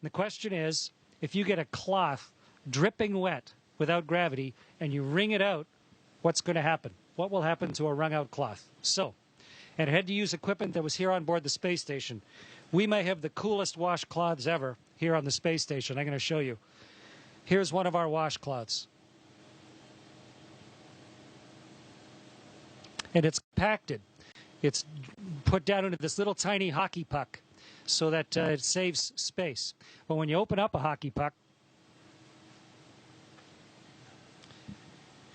The question is, if you get a cloth dripping wet without gravity and you wring it out, what's going to happen? What will happen to a wrung out cloth? So, and I had to use equipment that was here on board the space station. We may have the coolest washcloths ever here on the space station. I'm going to show you. Here's one of our washcloths. And it's compacted. It's put down into this little tiny hockey puck so that it saves space. But when you open up a hockey puck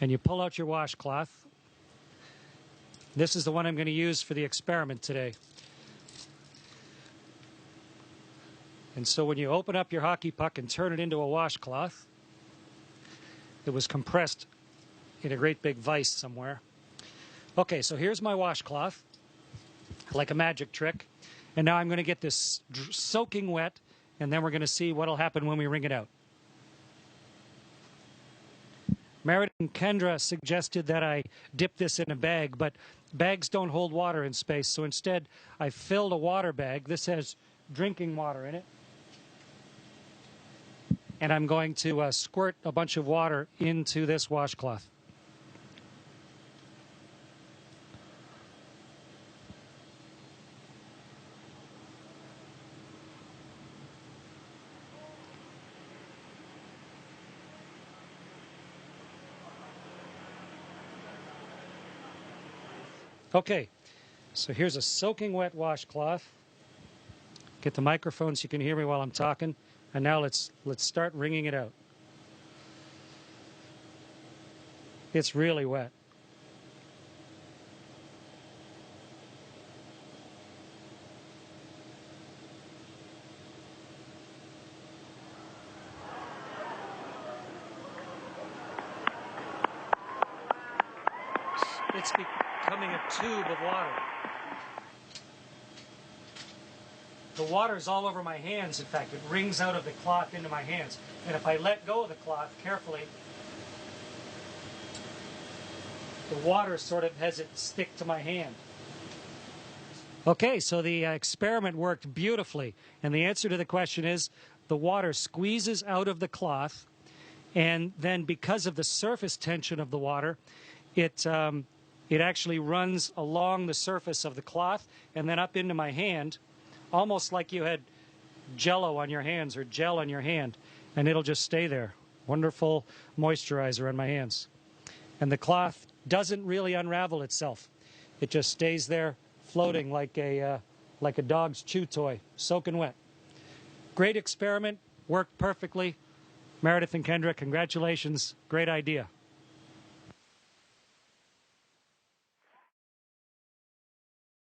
and you pull out your washcloth, this is the one I'm going to use for the experiment today. And so when you open up your hockey puck and turn it into a washcloth, it was compressed in a great big vise somewhere. Okay, so here's my washcloth, like a magic trick. And now I'm going to get this soaking wet, and then we're going to see what will happen when we wring it out. Meredith and Kendra suggested that I dip this in a bag, but bags don't hold water in space. So instead, I filled a water bag. This has drinking water in it. And I'm going to squirt a bunch of water into this washcloth. Okay, so here's a soaking wet washcloth. Get the microphone so you can hear me while I'm talking. And now let's start wringing it out. It's really wet. It's becoming a tube of water. The water's all over my hands, in fact. It wrings out of the cloth into my hands. And if I let go of the cloth carefully, the water sort of has it stick to my hand. Okay, so the experiment worked beautifully. And the answer to the question is the water squeezes out of the cloth, and then because of the surface tension of the water, it actually runs along the surface of the cloth and then up into my hand, almost like you had Jell-O on your hands or gel on your hand, and it'll just stay there. Wonderful moisturizer on my hands. And the cloth doesn't really unravel itself. It just stays there floating like a dog's chew toy, soaking wet. Great experiment, worked perfectly. Meredith and Kendra, congratulations. Great idea.